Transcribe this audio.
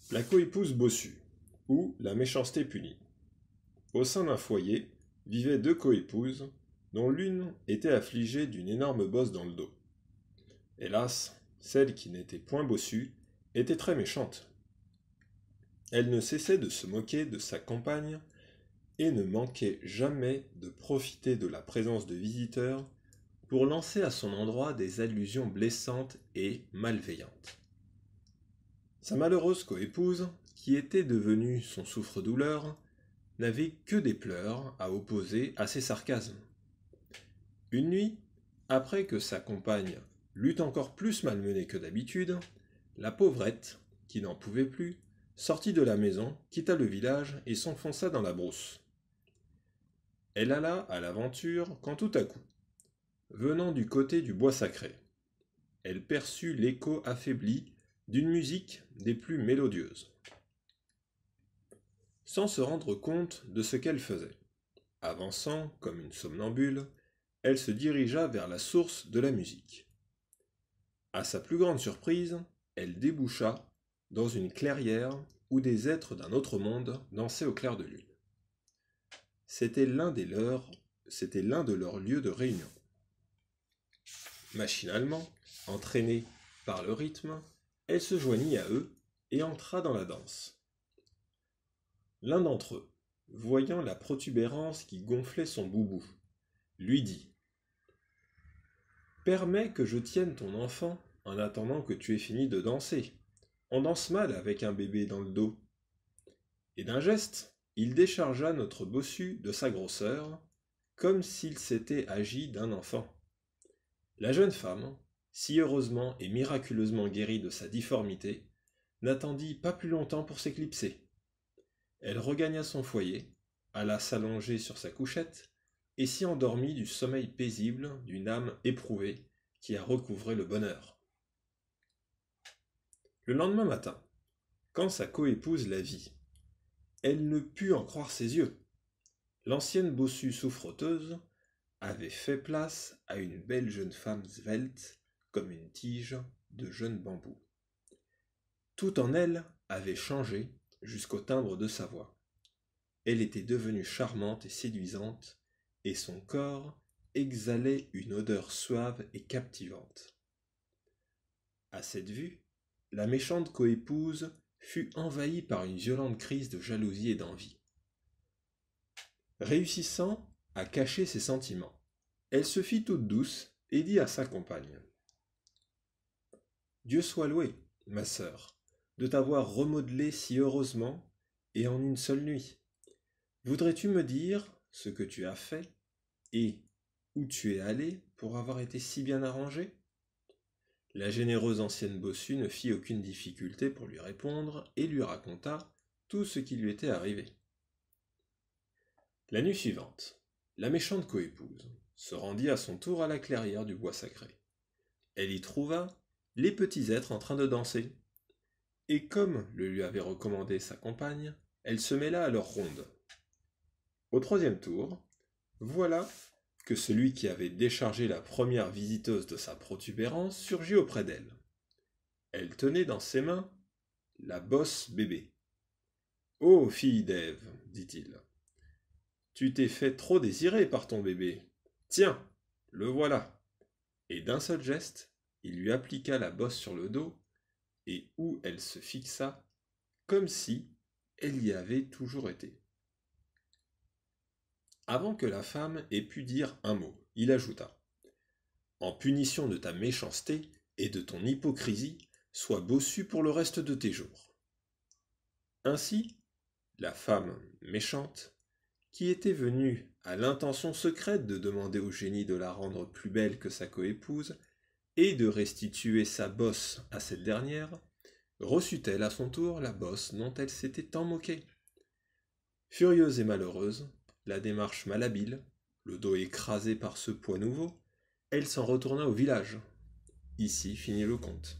La coépouse bossue, ou la méchanceté punie. Au sein d'un foyer vivaient deux coépouses, dont l'une était affligée d'une énorme bosse dans le dos. Hélas, celle qui n'était point bossue était très méchante. Elle ne cessait de se moquer de sa compagne et ne manquait jamais de profiter de la présence de visiteurs pour lancer à son endroit des allusions blessantes et malveillantes. Sa malheureuse coépouse, qui était devenue son souffre-douleur, n'avait que des pleurs à opposer à ses sarcasmes. Une nuit, après que sa compagne l'eut encore plus malmenée que d'habitude, la pauvrette, qui n'en pouvait plus, sortit de la maison, quitta le village et s'enfonça dans la brousse. Elle alla à l'aventure quand tout à coup, venant du côté du bois sacré, elle perçut l'écho affaibli d'une musique des plus mélodieuses. Sans se rendre compte de ce qu'elle faisait, avançant comme une somnambule, elle se dirigea vers la source de la musique. À sa plus grande surprise, elle déboucha dans une clairière où des êtres d'un autre monde dansaient au clair de lune. C'était l'un de leurs lieux de réunion. Machinalement, entraînée par le rythme, elle se joignit à eux et entra dans la danse. L'un d'entre eux, voyant la protubérance qui gonflait son boubou, lui dit « Permets que je tienne ton enfant en attendant que tu aies fini de danser. On danse mal avec un bébé dans le dos. » Et d'un geste, il déchargea notre bossu de sa grosseur, comme s'il s'était agi d'un enfant. La jeune femme, si heureusement et miraculeusement guérie de sa difformité, n'attendit pas plus longtemps pour s'éclipser. Elle regagna son foyer, alla s'allonger sur sa couchette, et s'y endormit du sommeil paisible d'une âme éprouvée qui a recouvré le bonheur. Le lendemain matin, quand sa coépouse la vit, elle ne put en croire ses yeux. L'ancienne bossue souffroteuse avait fait place à une belle jeune femme svelte comme une tige de jeune bambou. Tout en elle avait changé jusqu'au timbre de sa voix. Elle était devenue charmante et séduisante, et son corps exhalait une odeur suave et captivante. À cette vue, la méchante coépouse fut envahie par une violente crise de jalousie et d'envie. Réussissant à cacher ses sentiments, elle se fit toute douce et dit à sa compagne « Dieu soit loué, ma sœur, de t'avoir remodelée si heureusement et en une seule nuit. Voudrais-tu me dire ce que tu as fait et où tu es allé pour avoir été si bien arrangée ?» La généreuse ancienne bossue ne fit aucune difficulté pour lui répondre et lui raconta tout ce qui lui était arrivé. La nuit suivante, la méchante coépouse se rendit à son tour à la clairière du bois sacré. Elle y trouva les petits êtres en train de danser, et comme le lui avait recommandé sa compagne, elle se mêla à leur ronde. Au troisième tour, voilà que celui qui avait déchargé la première visiteuse de sa protubérance surgit auprès d'elle. Elle tenait dans ses mains la bosse bébé. « Ô fille d'Ève, dit-il, tu t'es fait trop désirer par ton bébé. Tiens, le voilà. » Et d'un seul geste, il lui appliqua la bosse sur le dos, et où elle se fixa, comme si elle y avait toujours été. Avant que la femme ait pu dire un mot, il ajouta « En punition de ta méchanceté et de ton hypocrisie, sois bossu pour le reste de tes jours. » Ainsi, la femme méchante, qui était venue à l'intention secrète de demander au génie de la rendre plus belle que sa coépouse et de restituer sa bosse à cette dernière, reçut-elle à son tour la bosse dont elle s'était tant moquée. Furieuse et malheureuse, la démarche malhabile, le dos écrasé par ce poids nouveau, elle s'en retourna au village. Ici finit le conte.